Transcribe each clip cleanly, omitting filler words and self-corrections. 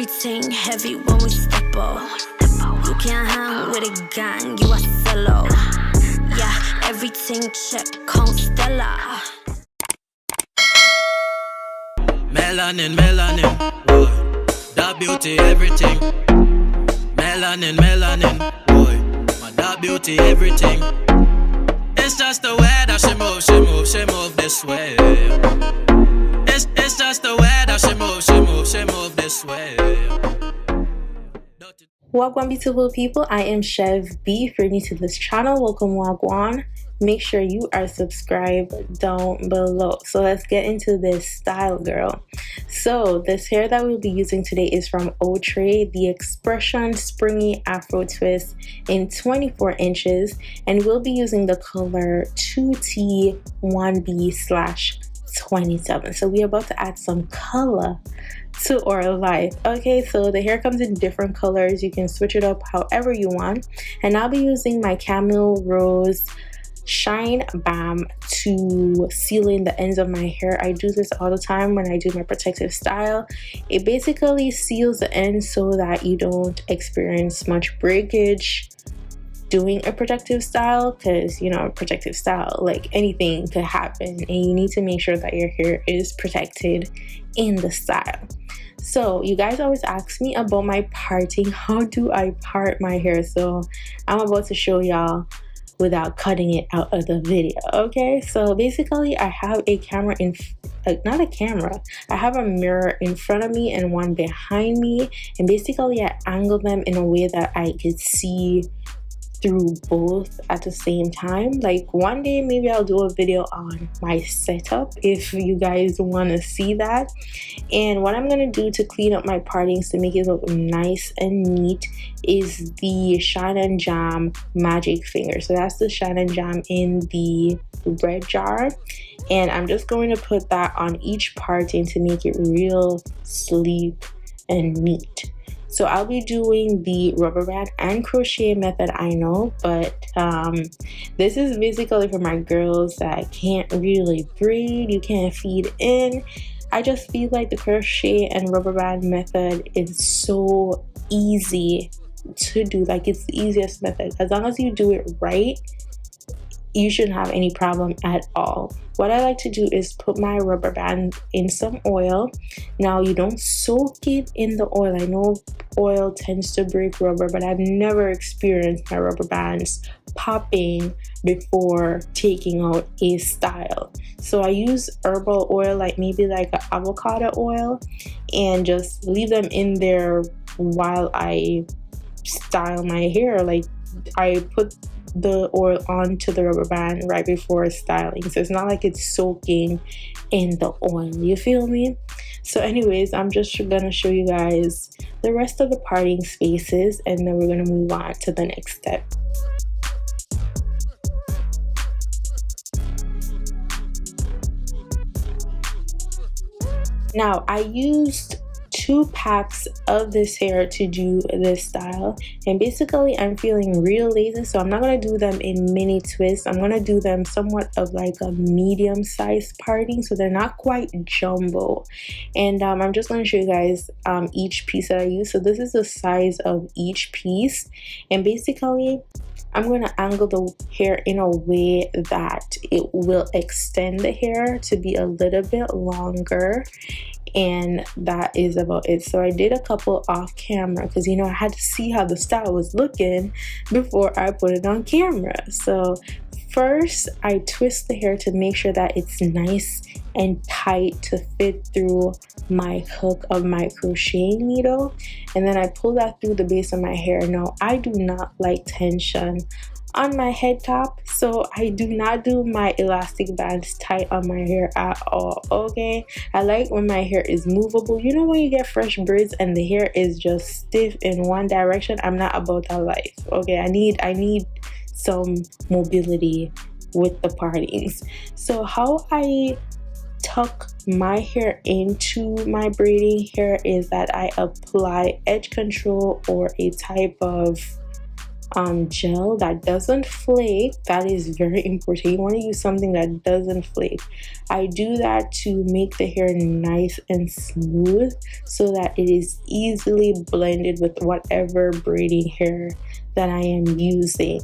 everything heavy when we step up. You can't hang with a gang, you a solo. Yeah, everything check, Constella. Melanin, melanin, boy. That beauty, everything. Melanin, melanin, boy. My that beauty, everything. It's just the way that she move, she move, she move this way. It's just the way that she move, she move, she move this way. Welcome, beautiful people. I am Chev B. If you're new to this channel, welcome, GWAN. Make sure you are subscribed down below. So let's get into this style, girl. So this hair that we'll be using today is from Outre, the Expression Springy Afro Twist in 24 inches, and we'll be using the color 2T1B/27. So we're about to add some color to our life. Okay, so the hair comes in different colors. You can switch it up however you want, and I'll be using my Camel Rose Shine Balm to seal in the ends of my hair. I do this all the time when I do my protective style. It basically seals the ends so that you don't experience much breakage doing a protective style, because you know, protective style, like anything could happen, and you need to make sure that your hair is protected in the style. So you guys always ask me about my parting. How do I part my hair? So I'm about to show y'all without cutting it out of the video. Okay, so basically I have a camera in not a camera, I have a mirror in front of me and one behind me, and basically I angle them in a way that I could see through both at the same time. Like one day maybe I'll do a video on my setup if you guys want to see that. And what I'm going to do to clean up my partings to make it look nice and neat is the Shine and Jam Magic Finger. So that's the Shine and Jam in the red jar, and I'm just going to put that on each parting to make it real sleek and neat. So I'll be doing the rubber band and crochet method, I know, but this is basically for my girls that can't really braid, you can't feed in. I just feel like the crochet and rubber band method is so easy to do. Like, it's the easiest method. As long as you do it right, you shouldn't have any problem at all. What I like to do is put my rubber band in some oil. Now, you don't soak it in the oil. I know oil tends to break rubber, but I've never experienced my rubber bands popping before taking out a style. So I use herbal oil, like maybe like an avocado oil, and just leave them in there while I style my hair. Like, I put the oil onto the rubber band right before styling, so it's not like it's soaking in the oil, you feel me? So anyways, I'm just gonna show you guys the rest of the parting spaces, and then we're gonna move on to the next step. Now, I used 2 packs of this hair to do this style, and basically I'm feeling real lazy, so I'm not going to do them in mini twists. I'm going to do them somewhat of like a medium sized parting, so they're not quite jumbo. And I'm just going to show you guys each piece that I use. So this is the size of each piece, and basically I'm going to angle the hair in a way that it will extend the hair to be a little bit longer, and that is about it. So I did a couple off camera because, you know, I had to see how the style was looking before I put it on camera. So first I twist the hair to make sure that it's nice and tight to fit through my hook of my crocheting needle, and then I pull that through the base of my hair. Now, I do not like tension on my head top, so I do not do my elastic bands tight on my hair at all. Okay, I like when my hair is movable. You know, when you get fresh braids and the hair is just stiff in one direction, I'm not about that life. Okay, I need some mobility with the partings. So how I tuck my hair into my braiding hair is that I apply edge control or a type of gel that doesn't flake. That is very important. You want to use something that doesn't flake. I do that to make the hair nice and smooth so that it is easily blended with whatever braiding hair that I am using.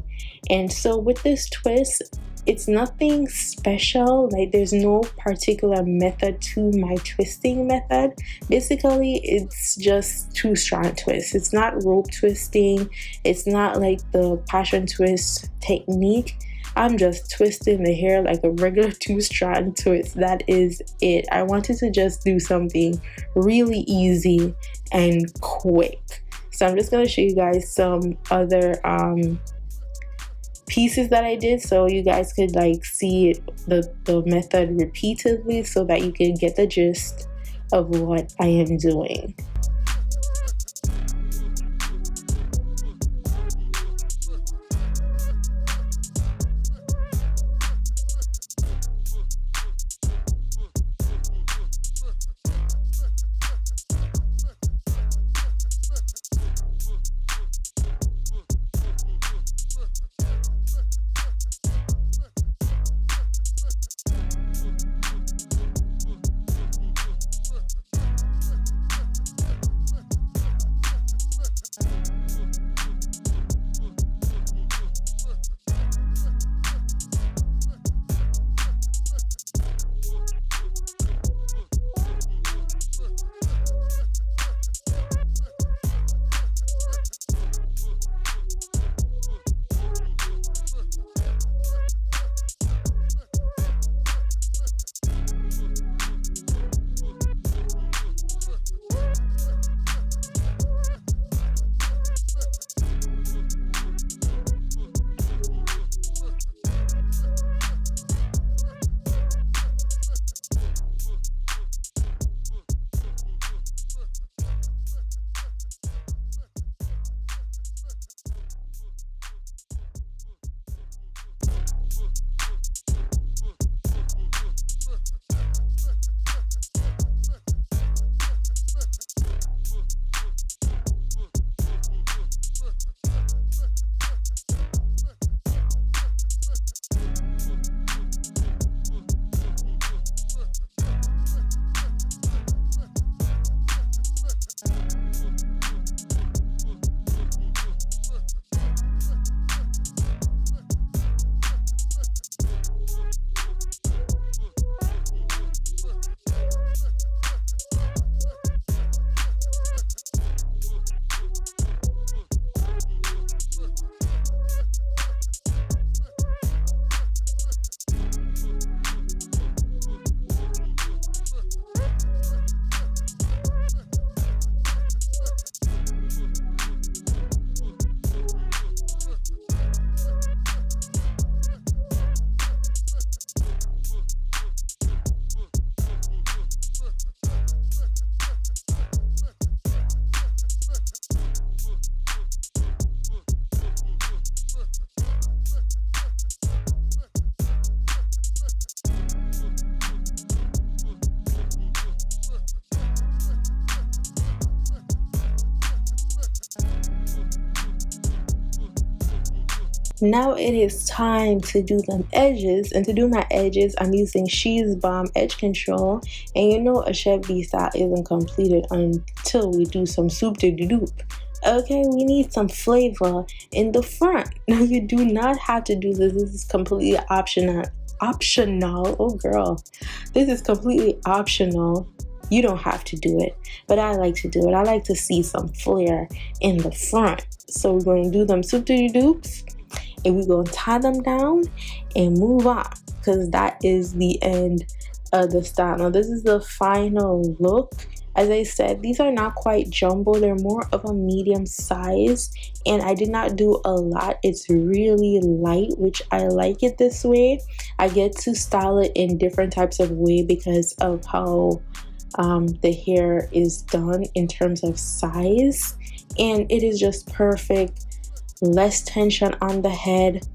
And so with this twist, it's nothing special. Like, there's no particular method to my twisting method. Basically, it's just two strand twists. It's not rope twisting. It's not like the passion twist technique. I'm just twisting the hair like a regular two strand twist. That is it. I wanted to just do something really easy and quick. So I'm just going to show you guys some other pieces that I did, so you guys could like see the method repeatedly so that you can get the gist of what I am doing. Now it is time to do them edges, and to do my edges I'm using She's Bomb Edge Control, and you know a Chev style isn't completed until we do some soup de doop. Okay, we need some flavor in the front. Now you do not have to do this. This is completely optional. Oh girl, this is completely optional. You don't have to do it, but I like to do it. I like to see some flair in the front. So we're going to do them soup de doops, and we're going to tie them down and move on, because that is the end of the style. Now this is the final look. As I said, these are not quite jumbo, they're more of a medium size, and I did not do a lot. It's really light, which I like it this way. I get to style it in different types of way because of how the hair is done in terms of size, and it is just perfect. Less tension on the head,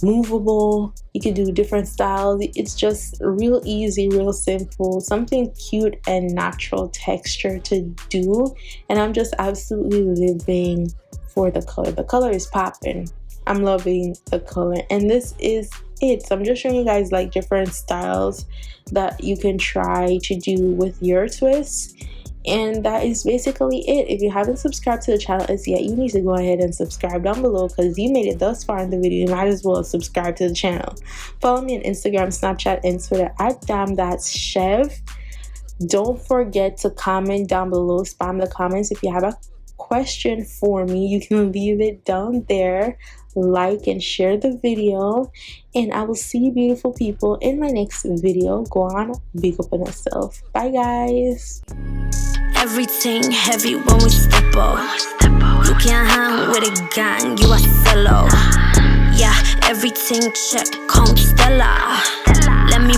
movable. You can do different styles. It's just real easy, real simple, something cute and natural texture to do, and I'm just absolutely living for the color. The color is popping. I'm loving the color, and this is it. So I'm just showing you guys like different styles that you can try to do with your twists, and that is basically it. If you haven't subscribed to the channel as yet, you need to go ahead and subscribe down below, because you made it thus far in the video. You might as well subscribe to the channel. Follow me on Instagram, Snapchat, and Twitter at Chev. Don't forget to comment down below. Spam the comments. If you have a question for me, you can leave it down there. Like and share the video, and I will see you beautiful people in my next video. Go on, big up on yourself. Bye guys. Everything heavy when we step up. You can't hang with a gang, you a solo. Yeah, everything check, Constella. Let me